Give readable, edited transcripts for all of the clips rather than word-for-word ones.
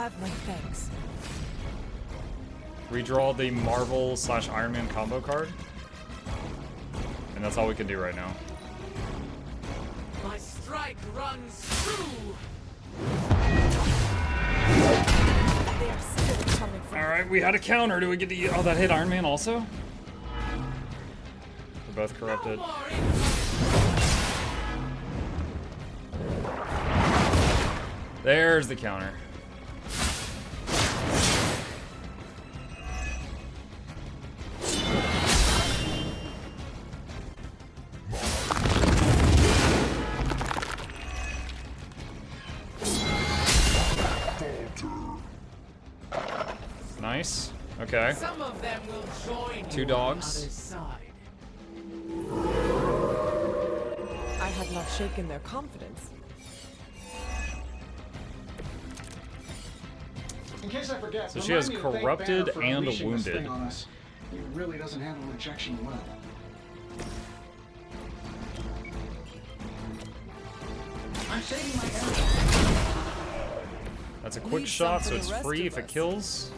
have my thanks. Redraw the Marvel / Iron Man combo card. And that's all we can do right now. My strike runs true. They are still coming from. Alright, we had a counter. Do we get to... Oh, that hit Iron Man also? They're both corrupted. No more There's the counter. Nice. Okay. Some of them will join Two you dogs. On the other side. I have not shaken their confidence. In case I forget, So she has remind me to thank corrupted Banner for and unleashing this wounded. thing on us. He really doesn't handle injection well. I'm saving my energy. That's a quick Need shot, some so for it's the rest free of if it us. kills.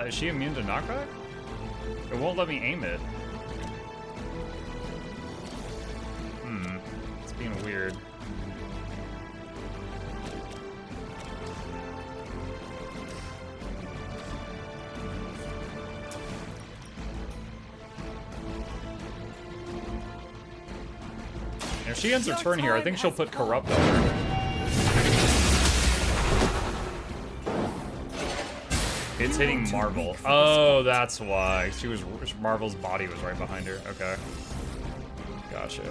Is she immune to knockback? It won't let me aim it. It's being weird. If she ends her turn here, I think she'll put Corrupt on her. It's hitting Marvel. Oh, that's why. Marvel's body was right behind her. Okay. Gotcha.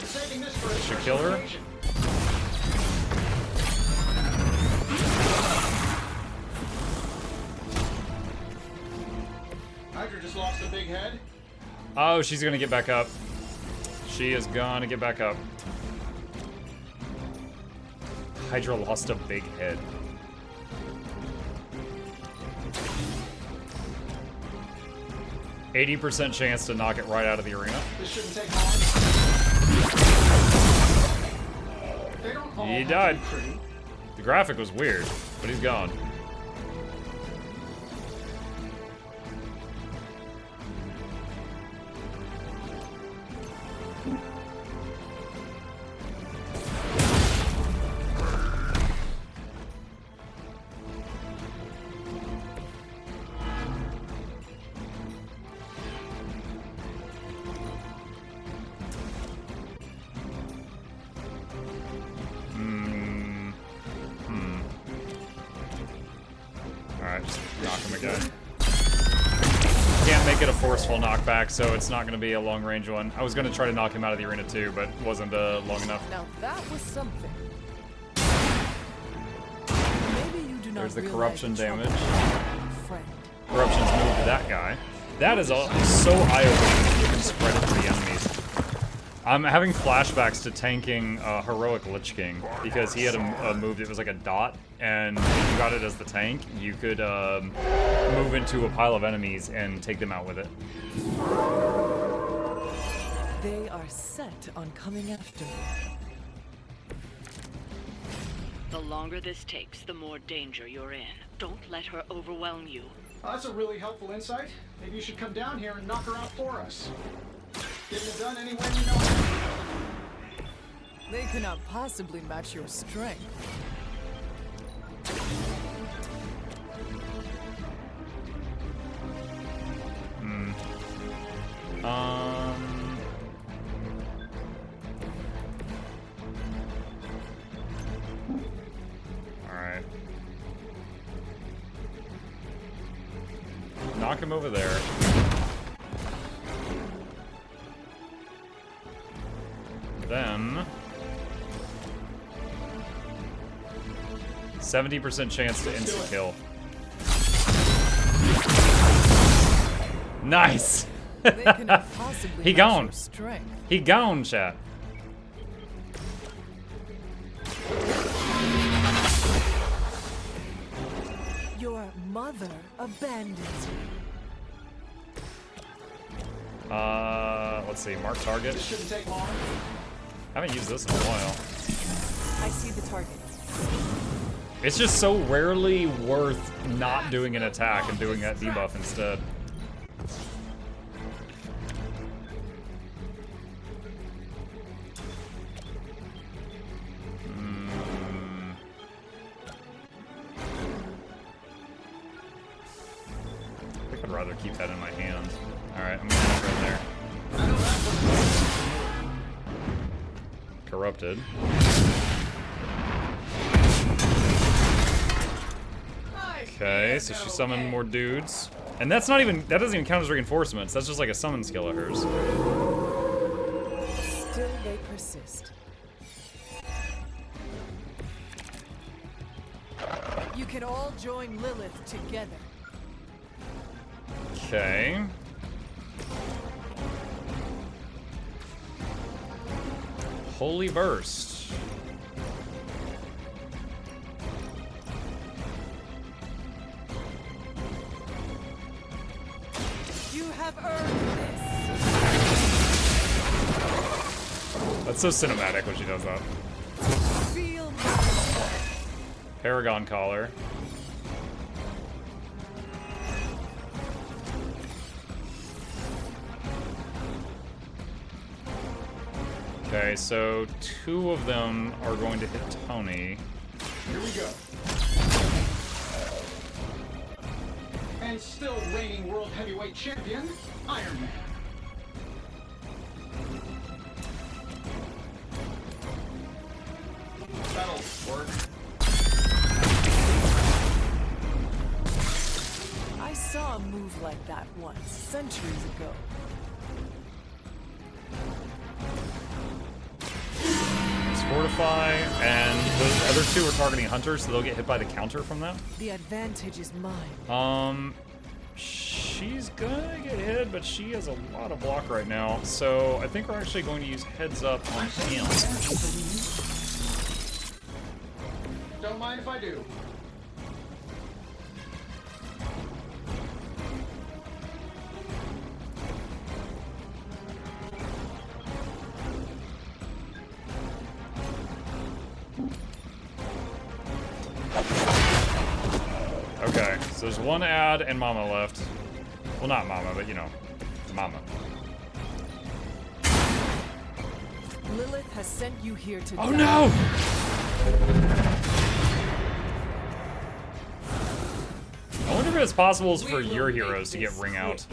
Saving this for a Should special kill her? occasion. Hydra just lost a big head. Oh, she's gonna get back up. She is gonna get back up. Hydra lost a big head. %80 chance to knock it right out of the arena. This shouldn't take long. They don't all He have to died. be pretty. The graphic was weird, but he's gone. Alright, just knock him again. Can't make it a forceful knockback, so it's not going to be a long-range one. I was going to try to knock him out of the arena too, but wasn't long enough. Now that was something. Maybe you do not There's the realize corruption the trouble, damage. friend. Corruption's moved to that guy. That is all so eye-opening. You can spread it to the enemies. I'm having flashbacks to tanking Heroic Lich King because he had a move that was like a dot, and if you got it as the tank, you could move into a pile of enemies and take them out with it. They are set on coming after me. The longer this takes, the more danger you're in. Don't let her overwhelm you. Oh, that's a really helpful insight. Maybe you should come down here and knock her out for us. Getting it done any way you know how. They cannot possibly match your strength. Alright. Knock him over there. Then 70% chance to instant kill. Nice! They cannot possibly He match gone. your strength. He gone, chat. Your mother abandons you. Let's see, mark target. This shouldn't take long. I haven't used this in a while. I see the target. It's just so rarely worth not doing an attack and doing that debuff instead. I think I'd rather keep that in my hand. Alright, I'm gonna put it in there. Corrupted. Okay, so she summoned more dudes. And that's not even, that doesn't even count as reinforcements. That's just like a summon skill of hers. Still they persist. You can all join Lilith together. Okay. Holy Burst. You have earned this. That's so cinematic when she does that. Feel my Paragon Collar. Okay, so 2 of them are going to hit Tony. Here we go. And still reigning world heavyweight champion, Iron Man. That'll work. I saw a move like that once, centuries ago. Let's fortify, and the other 2 are targeting Hunter, so they'll get hit by the counter from that. The advantage is mine. She's gonna get hit, but she has a lot of block right now, so I think we're actually going to use heads up on him. Don't mind if I do. Okay, so there's 1 ad and Mama left. Well, not Mama, but you know, Mama. Lilith has sent you here to Oh die. no! I wonder if it's possible for your heroes to get ring out.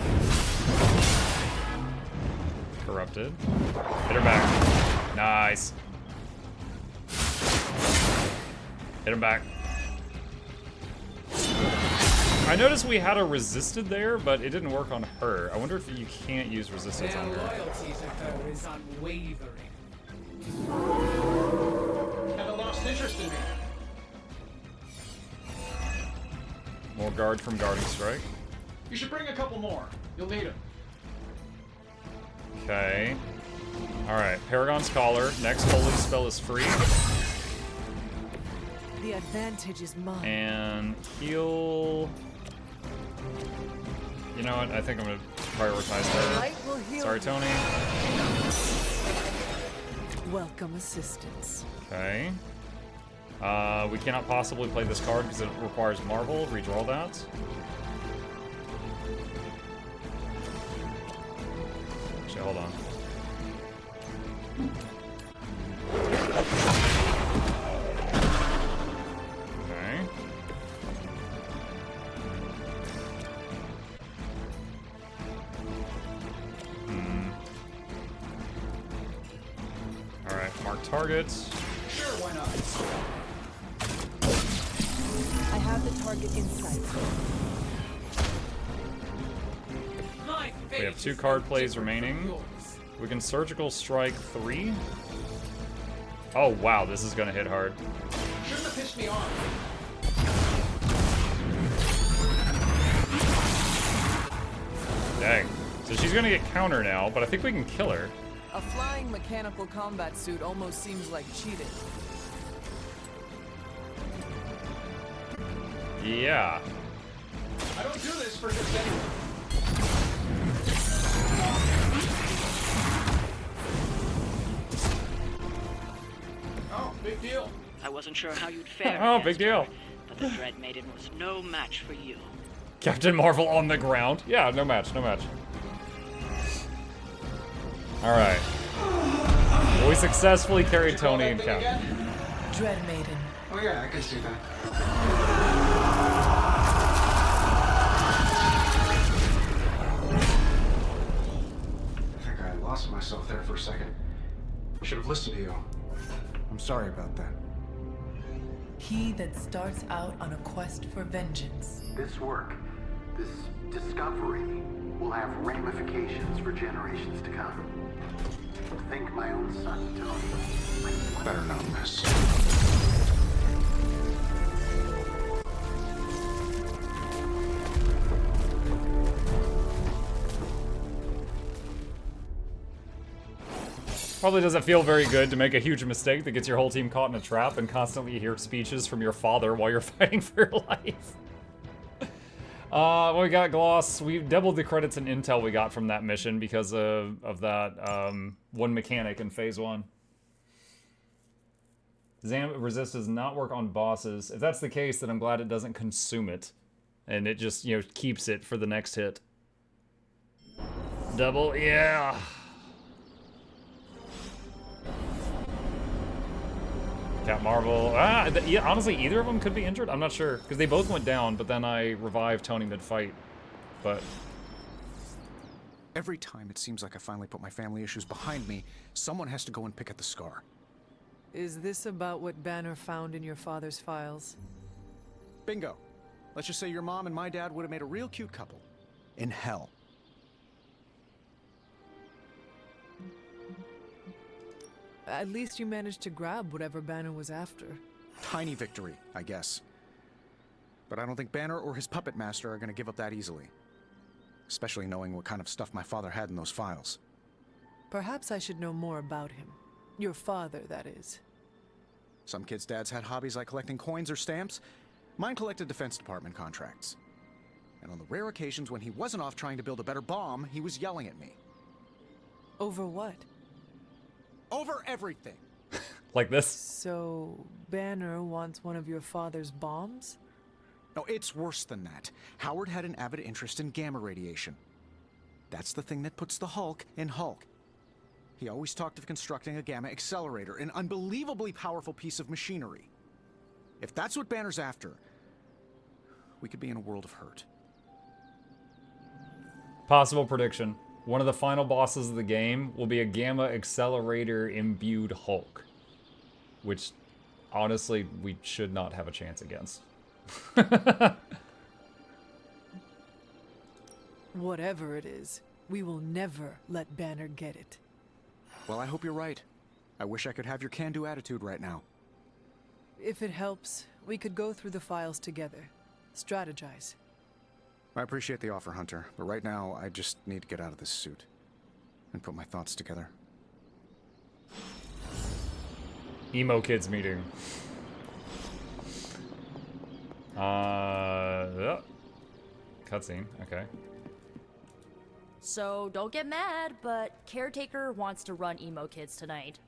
Corrupted. Hit her back. Nice. Hit him back. I noticed we had a resisted there, but it didn't work on her. I wonder if you can't use resistance Their on her. loyalty to her is unwavering. Haven't lost interest in me. More guard from Guarding Strike. You should bring a couple more. You'll need them. Okay. Alright, Paragon's Collar. Next holy spell is free. The advantage is mine. And heal... You know what? I think I'm gonna prioritize her. Light will heal. Sorry, Tony. Welcome assistance. Okay. We cannot possibly play this card because it requires Marvel. Redraw that. Actually, hold on. Okay. Alright, mark targets. Sure, why not? I have the target in sight. My We have fate 2 is card no plays different from remaining. yours. We can Surgical Strike 3. Oh wow, this is gonna hit hard. Shouldn't have pissed me off. Dang. So she's gonna get counter now, but I think we can kill her. A flying mechanical combat suit almost seems like cheating. Yeah. I don't do this for just anyone. Oh, big deal. I wasn't sure how you'd fare. Oh, big against deal. her, but the Dread Maiden was no match for you. Captain Marvel on the ground. Yeah, no match, no match. Alright. We successfully carried Did you call Tony that and thing Cap. again? Dread Maiden. Oh yeah, I can see that. I think I lost myself there for a second. I should have listened to you. I'm sorry about that. He that starts out on a quest for vengeance. This work, this discovery, will have ramifications for generations to come. Think my own son, Tony. Better not miss. Probably doesn't feel very good to make a huge mistake that gets your whole team caught in a trap and constantly hear speeches from your father while you're fighting for your life. We got Gloss. We doubled the credits and intel we got from that mission because of that one mechanic in Phase 1. Zam Resist does not work on bosses. If that's the case, then I'm glad it doesn't consume it. And it just, you know, keeps it for the next hit. Double, yeah. Cap Marvel. Yeah, honestly, either of them could be injured. I'm not sure, because they both went down, but then I revived Tony mid-fight. But every time it seems like I finally put my family issues behind me, someone has to go and pick at the scar. Is this about what Banner found in your father's files? Bingo. Let's just say your mom and my dad would have made a real cute couple. In hell. At least you managed to grab whatever Banner was after. Tiny victory, I guess. But I don't think Banner or his puppet master are going to give up that easily. Especially knowing what kind of stuff my father had in those files. Perhaps I should know more about him. Your father, that is. Some kids' dads had hobbies like collecting coins or stamps. Mine collected Defense Department contracts. And on the rare occasions when he wasn't off trying to build a better bomb, he was yelling at me. Over what? Over everything. like this. So, Banner wants one of your father's bombs? No, it's worse than that. Howard had an avid interest in gamma radiation. That's the thing that puts the Hulk in Hulk. He always talked of constructing a gamma accelerator, an unbelievably powerful piece of machinery. If that's what Banner's after, we could be in a world of hurt. Possible prediction. One of the final bosses of the game will be a gamma accelerator imbued Hulk. Which, honestly, we should not have a chance against. Whatever it is, we will never let Banner get it. Well, I hope you're right. I wish I could have your can-do attitude right now. If it helps, we could go through the files together. Strategize. I appreciate the offer, Hunter, but right now, I just need to get out of this suit and put my thoughts together. Emo kids meeting. Cutscene, okay. So don't get mad, but Caretaker wants to run Emo Kids tonight.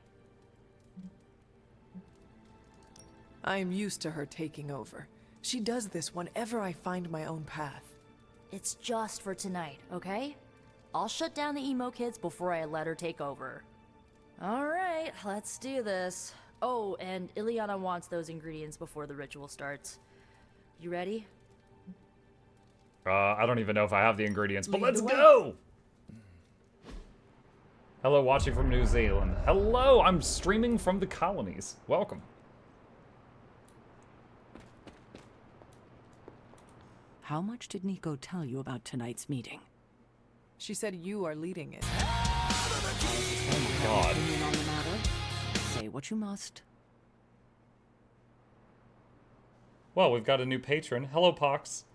I am used to her taking over. She does this whenever I find my own path. It's just for tonight, okay? I'll shut down the Emo Kids before I let her take over. Alright, let's do this. Oh, and Ileana wants those ingredients before the ritual starts. You ready? I don't even know if I have the ingredients, but Lead let's the way. go! Hello, watching from New Zealand. Hello, I'm streaming from the colonies. Welcome. How much did Nico tell you about tonight's meeting? She said you are leading it. Oh my god. Opinion on the matter? Say what you must. Well, we've got a new patron. Hello, Pox.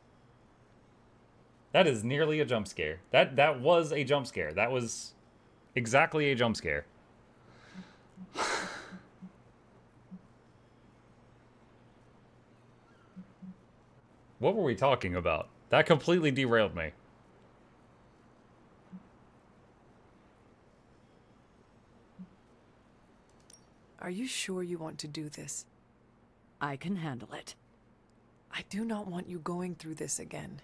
That is nearly a jump scare. That was a jump scare. That was exactly a jump scare. What were we talking about? That completely derailed me. Are you sure you want to do this? I can handle it. I do not want you going through this again.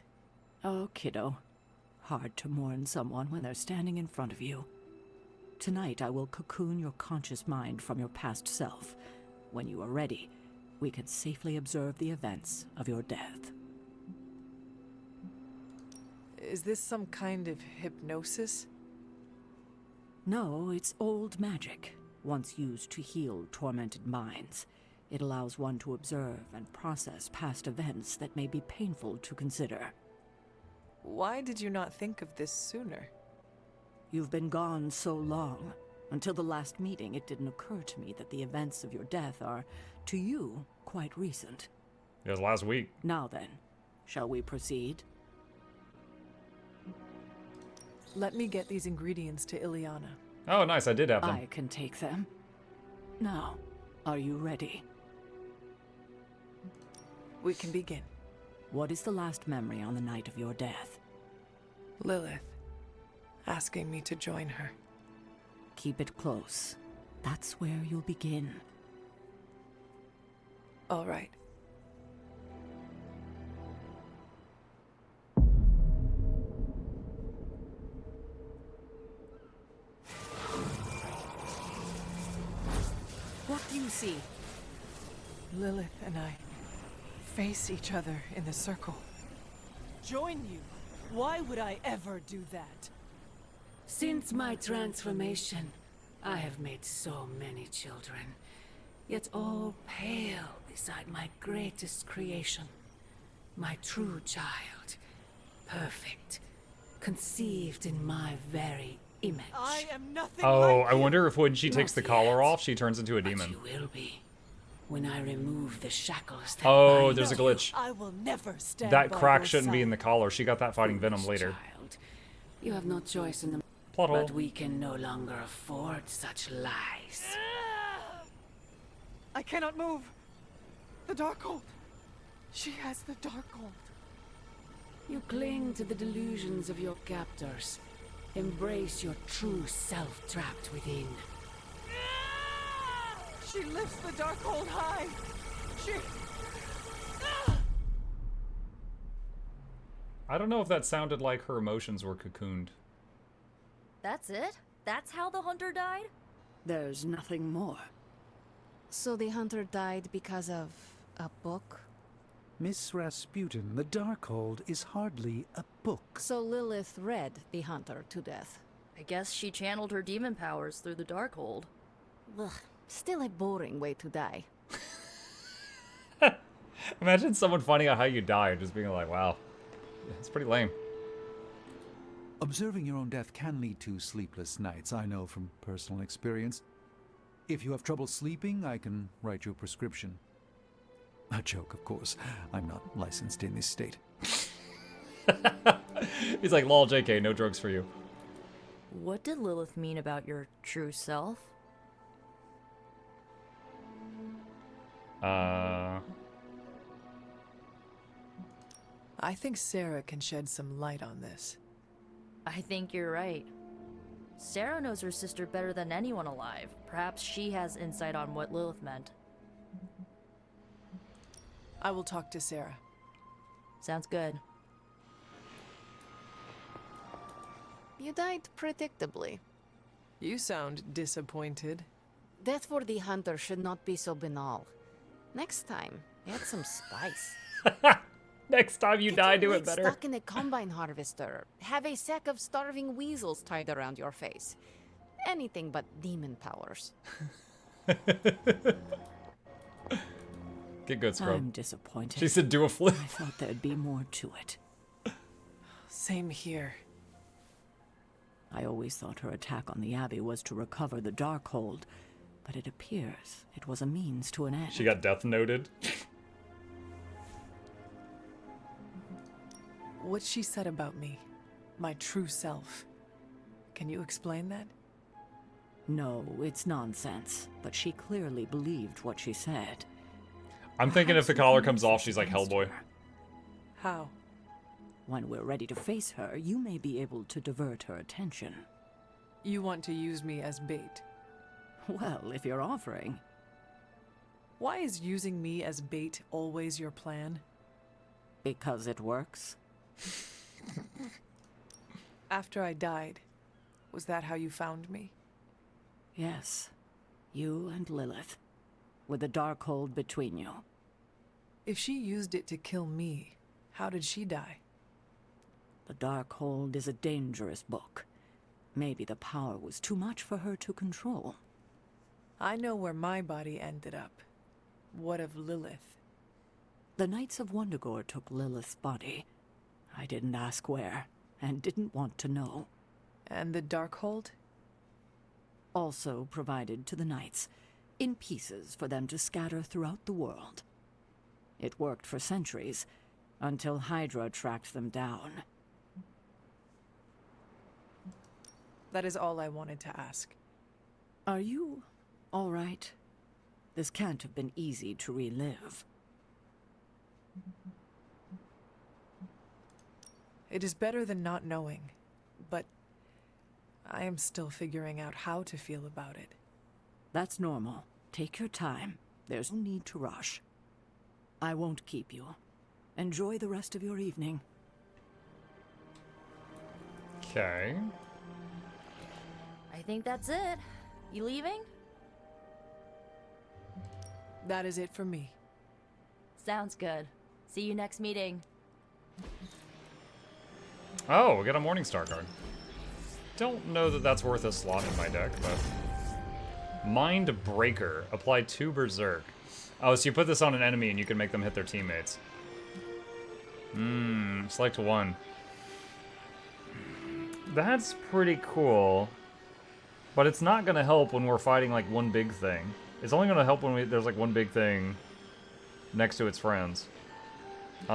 Oh, kiddo. Hard to mourn someone when they're standing in front of you. Tonight, I will cocoon your conscious mind from your past self. When you are ready, we can safely observe the events of your death. Is this some kind of hypnosis? No, it's old magic, once used to heal tormented minds. It allows one to observe and process past events that may be painful to consider. Why did you not think of this sooner? You've been gone so long. Until the last meeting, it didn't occur to me that the events of your death are, to you, quite recent. It was last week. Now then, shall we proceed? Let me get these ingredients to Ileana. Oh, nice. I did have them. I can take them. Now, are you ready? We can begin. What is the last memory on the night of your death? Lilith, asking me to join her. Keep it close. That's where you'll begin. All right. What do you see? Lilith and I face each other in the circle. Join you? Why would I ever do that? Since my transformation, I have made so many children, yet all pale beside my greatest creation. My true child, perfect, conceived in my very image. I am nothing Oh, like I wonder if when she takes the Not collar yet, off, she turns into a but demon. you will be, when I remove the shackles that Oh, bind there's a you. glitch. I will never stand That by crack your shouldn't be in the side. collar. She got that fighting Venom Foolish later. child. You have no choice in the Plot hole. but we can no longer afford such lies. I cannot move. The Darkhold. She has the Darkhold. You cling to the delusions of your captors. Embrace your true self trapped within. She lifts the Darkhold high. She... I don't know if that sounded like her emotions were cocooned. That's it? That's how the hunter died? There's nothing more. So the hunter died because of a book? Miss Rasputin, the Darkhold is hardly a book. So Lilith read the hunter to death. I guess she channeled her demon powers through the Darkhold. Ugh, still a boring way to die. Imagine someone finding out how you die and just being like, wow, it's pretty lame. Observing your own death can lead to sleepless nights, I know from personal experience. If you have trouble sleeping, I can write you a prescription. A joke, of course. I'm not licensed in this state. He's like, lol, JK, no drugs for you. What did Lilith mean about your true self? I think Sarah can shed some light on this. I think you're right. Sarah knows her sister better than anyone alive. Perhaps she has insight on what Lilith meant. I will talk to Sarah. Sounds good. You died predictably. You sound disappointed. Death for the hunter should not be so banal. Next time, add some spice. Next time you die, do it better. Stuck in a combine harvester. Have a sack of starving weasels tied around your face. Anything but demon powers. Get good, Scrub. I'm disappointed. She said do a flip. I thought there'd be more to it. Same here. I always thought her attack on the Abbey was to recover the Darkhold, but it appears it was a means to an end. She got death noted. What she said about me, my true self. Can you explain that? No, it's nonsense, but she clearly believed what she said. I'm thinking if the collar comes off, she's like Hellboy. How? When we're ready to face her, you may be able to divert her attention. You want to use me as bait? Well, if you're offering. Why is using me as bait always your plan? Because it works. After I died, was that how you found me? Yes. You and Lilith. With the Darkhold between you. If she used it to kill me, how did she die? The Darkhold is a dangerous book. Maybe the power was too much for her to control. I know where my body ended up. What of Lilith? The Knights of Wundagore took Lilith's body. I didn't ask where, and didn't want to know. And the Darkhold? Also provided to the Knights, in pieces for them to scatter throughout the world. It worked for centuries, until Hydra tracked them down. That is all I wanted to ask. Are you all right? This can't have been easy to relive. It is better than not knowing, but I am still figuring out how to feel about it. That's normal. Take your time. There's no need to rush. I won't keep you. Enjoy the rest of your evening. Okay. I think that's it. You leaving? That is it for me. Sounds good. See you next meeting. Oh, we got a Morningstar card. Don't know that that's worth a slot in my deck, but... Mind Breaker. Apply 2 Berserk. Oh, so you put this on an enemy and you can make them hit their teammates. Select 1. That's pretty cool. But it's not going to help when we're fighting, like, one big thing. It's only going to help when there's, like, one big thing next to its friends. If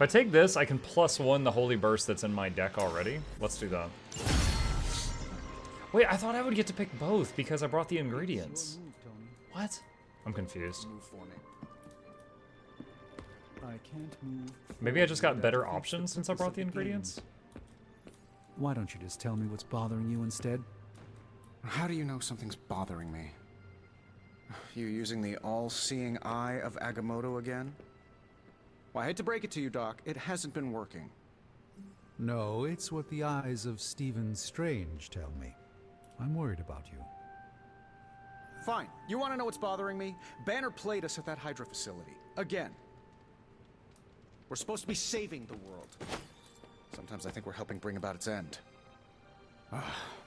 I take this, I can +1 the Holy Burst that's in my deck already. Let's do that. Wait, I thought I would get to pick both because I brought the ingredients. What? I'm confused. Maybe I just got better options since I brought the ingredients? Why don't you just tell me what's bothering you instead? How do you know something's bothering me? You using the all-seeing eye of Agamotto again? Well, I hate to break it to you, Doc. It hasn't been working. No, it's what the eyes of Stephen Strange tell me. I'm worried about you. Fine. You want to know what's bothering me? Banner played us at that Hydra facility. Again. We're supposed to be saving the world. Sometimes I think we're helping bring about its end.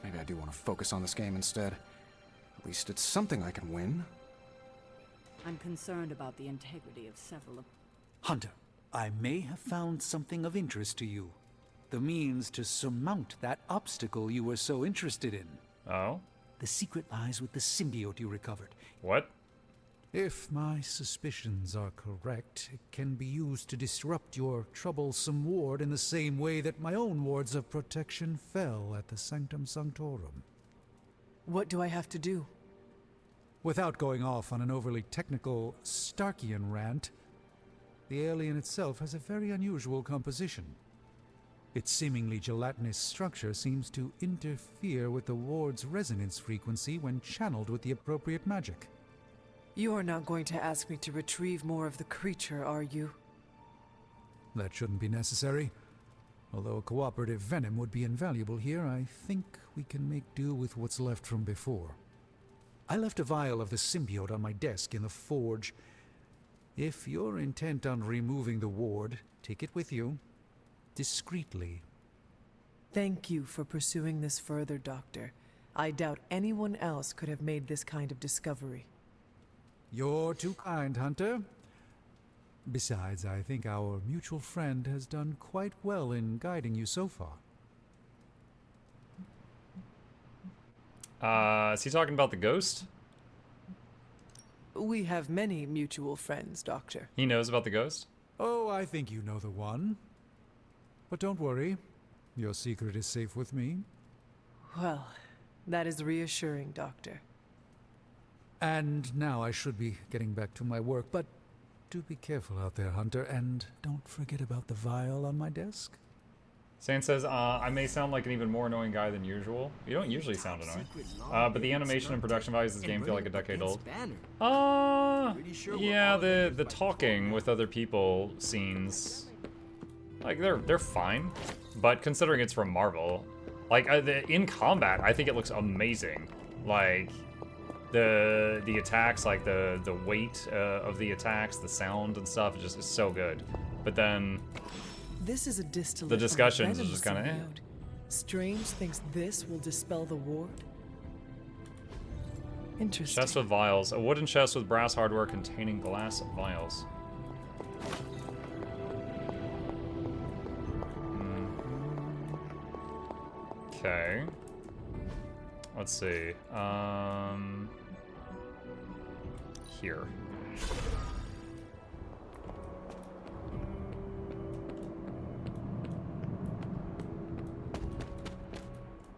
Maybe I do want to focus on this game instead. At least it's something I can win. I'm concerned about the integrity of several of... Hunter, I may have found something of interest to you. The means to surmount that obstacle you were so interested in. Oh? The secret lies with the symbiote you recovered. What? If my suspicions are correct, it can be used to disrupt your troublesome ward in the same way that my own wards of protection fell at the Sanctum Sanctorum. What do I have to do? Without going off on an overly technical Starkian rant, the alien itself has a very unusual composition. Its seemingly gelatinous structure seems to interfere with the ward's resonance frequency when channeled with the appropriate magic. You are not going to ask me to retrieve more of the creature, are you? That shouldn't be necessary. Although a cooperative venom would be invaluable here, I think we can make do with what's left from before. I left a vial of the symbiote on my desk in the forge. If you're intent on removing the ward, take it with you. Discreetly. Thank you for pursuing this further, Doctor. I doubt anyone else could have made this kind of discovery. You're too kind, Hunter. Besides, I think our mutual friend has done quite well in guiding you so far. Is he talking about the ghost? We have many mutual friends, Doctor. He knows about the ghost? Oh, I think you know the one. But don't worry. Your secret is safe with me. Well, that is reassuring, Doctor. And now I should be getting back to my work, but do be careful out there, Hunter, and don't forget about the vial on my desk. Sand says, I may sound like an even more annoying guy than usual. You don't usually sound annoying. But the animation and production values of this game feel like a decade old. Yeah, the talking with other people scenes, like, they're fine. But considering it's from Marvel, like, in combat, I think it looks amazing. Like, the attacks, like, the weight of the attacks, the sound and stuff, just is so good. But then... This is a distillate. The discussions is just kind of Strange thinks this will dispel the ward. Interesting. Chest with vials. A wooden chest with brass hardware containing glass vials. Okay. Let's see. Here.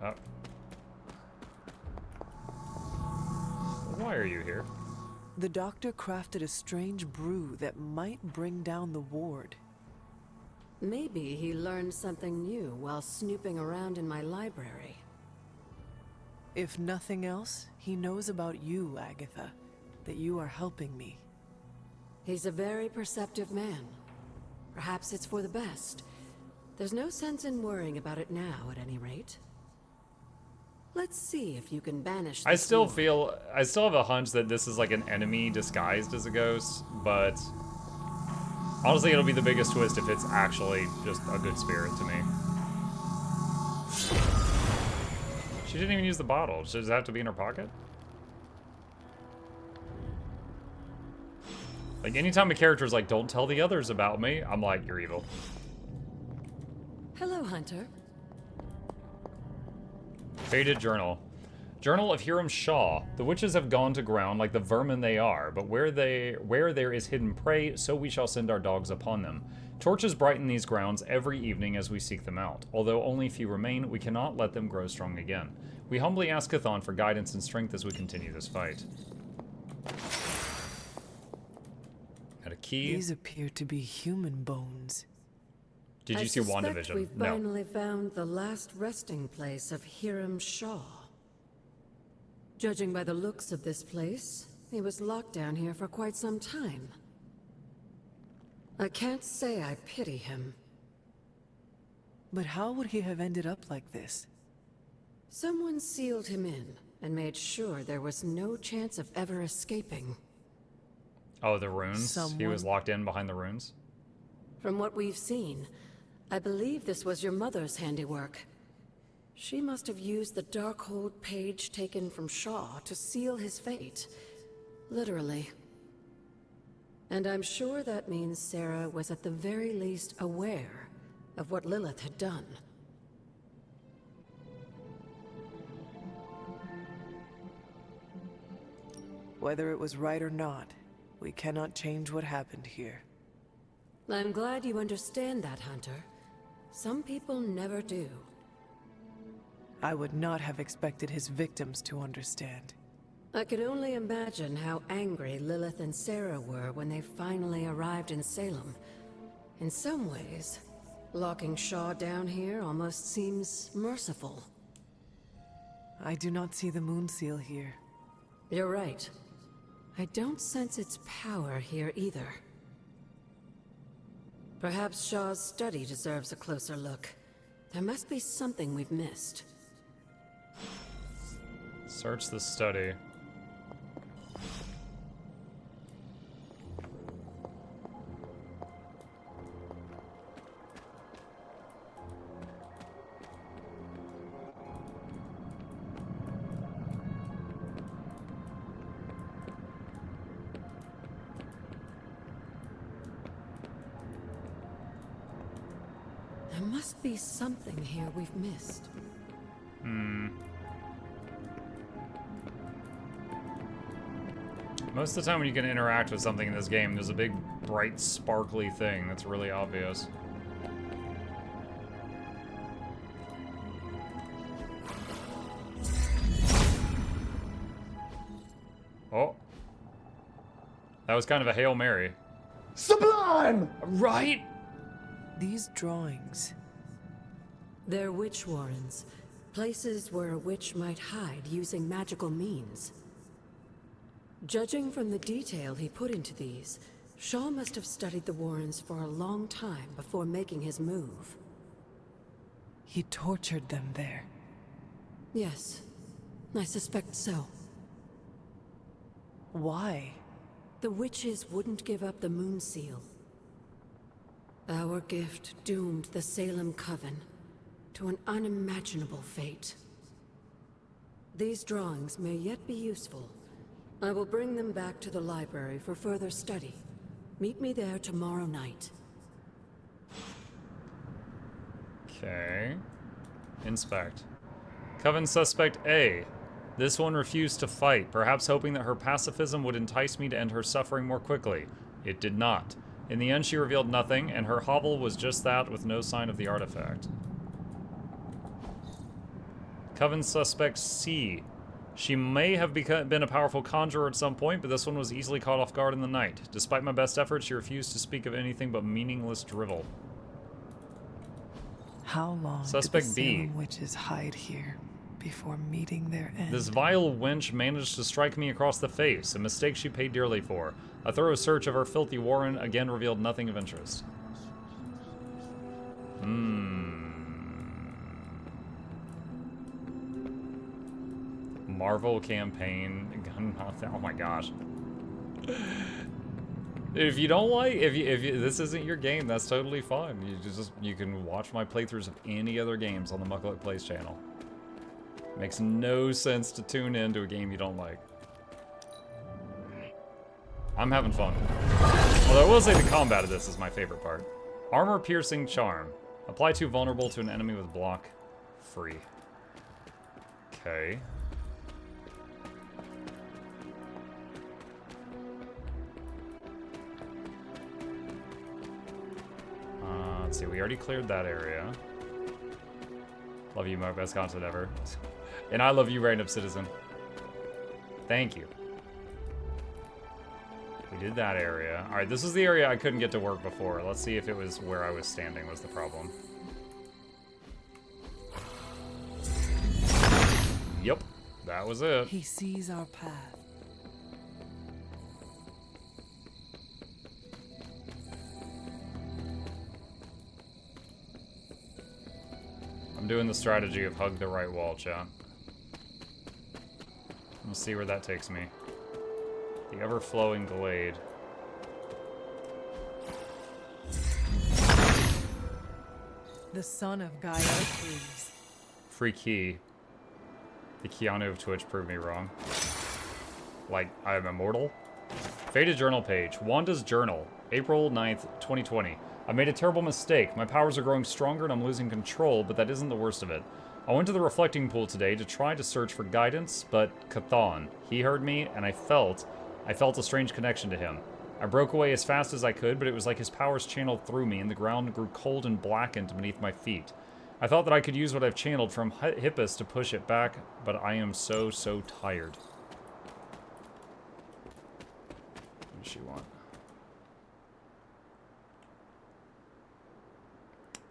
Oh. Why are you here? The doctor crafted a strange brew that might bring down the ward. Maybe he learned something new while snooping around in my library. If nothing else, he knows about you, Agatha. That you are helping me. He's a very perceptive man. Perhaps it's for the best. There's no sense in worrying about it now, at any rate. Let's see if you can banish this I still war. have a hunch that this is like an enemy disguised as a ghost, but honestly it'll be the biggest twist if it's actually just a good spirit to me. She didn't even use the bottle. Does it have to be in her pocket? Like, anytime a character's like, don't tell the others about me, I'm like, you're evil. Hello, Hunter. Faded journal. Journal of Hiram Shaw. The witches have gone to ground like the vermin they are, but where there is hidden prey, so we shall send our dogs upon them. Torches brighten these grounds every evening as we seek them out. Although only few remain, we cannot let them grow strong again. We humbly ask Cthon for guidance and strength as we continue this fight. Got a key. These appear to be human bones. Did you see WandaVision? We've finally found the last resting place of Hiram Shaw. Judging by the looks of this place, he was locked down here for quite some time. I can't say I pity him. But how would he have ended up like this? Someone sealed him in and made sure there was no chance of ever escaping. Oh, the runes? He was locked in behind the runes? From what we've seen, I believe this was your mother's handiwork. She must have used the Darkhold page taken from Shaw to seal his fate. Literally. And I'm sure that means Sarah was at the very least aware of what Lilith had done. Whether it was right or not, we cannot change what happened here. I'm glad you understand that, Hunter. Some people never do. I would not have expected his victims to understand. I can only imagine how angry Lilith and Sarah were when they finally arrived in Salem. In some ways, locking Shaw down here almost seems merciful. I do not see the moon seal here. You're right. I don't sense its power here either. Perhaps Shaw's study deserves a closer look. There must be something we've missed. Search the study. There must be something here we've missed. Most of the time when you can interact with something in this game, there's a big, bright, sparkly thing that's really obvious. Oh. That was kind of a Hail Mary. Sublime! Right? These drawings. They're witch warrens. Places where a witch might hide using magical means. Judging from the detail he put into these, Shaw must have studied the warrens for a long time before making his move. He tortured them there. Yes, I suspect so. Why? The witches wouldn't give up the moon seal. Our gift doomed the Salem Coven to an unimaginable fate. These drawings may yet be useful. I will bring them back to the library for further study. Meet me there tomorrow night. Okay. Inspect. Coven Suspect A. This one refused to fight, perhaps hoping that her pacifism would entice me to end her suffering more quickly. It did not. In the end, she revealed nothing, and her hovel was just that, with no sign of the artifact. Coven Suspect C. She may have been a powerful conjurer at some point, but this one was easily caught off guard in the night. Despite my best efforts, she refused to speak of anything but meaningless drivel. How long Suspect did the B. Salem witches hide here before meeting their end? This vile wench managed to strike me across the face, a mistake she paid dearly for. A thorough search of her filthy warren again revealed nothing of interest. Marvel campaign. Oh my gosh. If you don't like, if you this isn't your game, that's totally fine. You can watch my playthroughs of any other games on the Mukluk Plays channel. Makes no sense to tune in to a game you don't like. I'm having fun. Although I will say the combat of this is my favorite part. Armor piercing charm. Apply to vulnerable to an enemy with block free. Okay. Let's see, we already cleared that area. Love you, my best content ever. And I love you, random citizen. Thank you. We did that area. Alright, this is the area I couldn't get to work before. Let's see if it was where I was standing was the problem. Yep, that was it. He sees our path. I'm doing the strategy of hug the right wall, chat. We'll see where that takes me. The ever-flowing glade. The son of Gaia frees. Free key. The Keanu of Twitch proved me wrong. Like, I'm immortal? Faded journal page. Wanda's journal. April 9th, 2020. I made a terrible mistake. My powers are growing stronger and I'm losing control, but that isn't the worst of it. I went to the reflecting pool today to try to search for guidance, but Chthon. He heard me, and I felt a strange connection to him. I broke away as fast as I could, but it was like his powers channeled through me, and the ground grew cold and blackened beneath my feet. I thought that I could use what I've channeled from Hippus to push it back, but I am so tired. What does she want?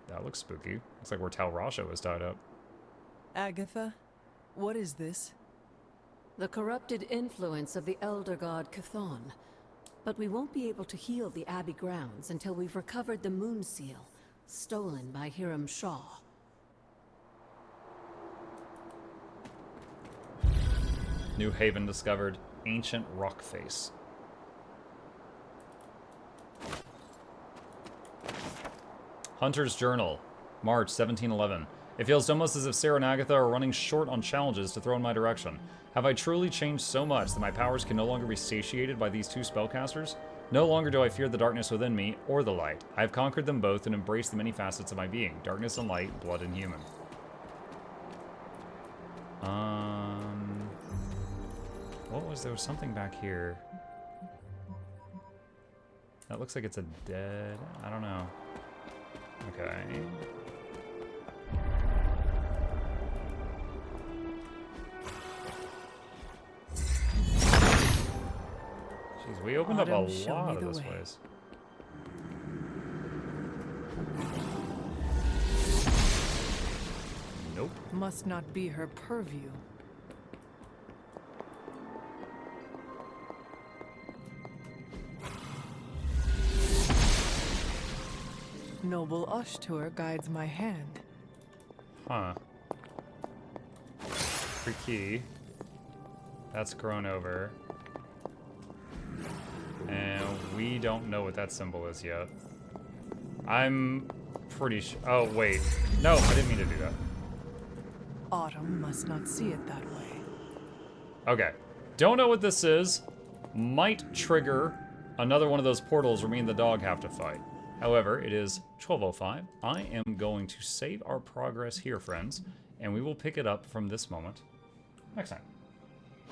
That looks spooky. Looks like where Tal Rasha was tied up. Agatha, what is this? The corrupted influence of the elder god Chthon. But we won't be able to heal the Abbey grounds until we've recovered the moon seal, stolen by Hiram Shaw. New Haven discovered. Ancient rock face. Hunter's Journal, March 1711. It feels almost as if Sarah and Agatha are running short on challenges to throw in my direction. Have I truly changed so much that my powers can no longer be satiated by these two spellcasters? No longer do I fear the darkness within me, or the light. I have conquered them both and embraced the many facets of my being. Darkness and light, blood and human. What was, there was something back here. That looks like it's a dead... I don't know. Okay. Jeez, we opened up a lot of this place. Nope. Must not be her purview. Noble Ushtur guides my hand. Huh. Free key. That's grown over. And we don't know what that symbol is yet. I'm pretty sure. Oh, wait. No, I didn't mean to do that. Autumn must not see it that way. Okay. Don't know what this is. Might trigger another one of those portals where me and the dog have to fight. However, it is 12:05. I am going to save our progress here, friends, and we will pick it up from this moment next time.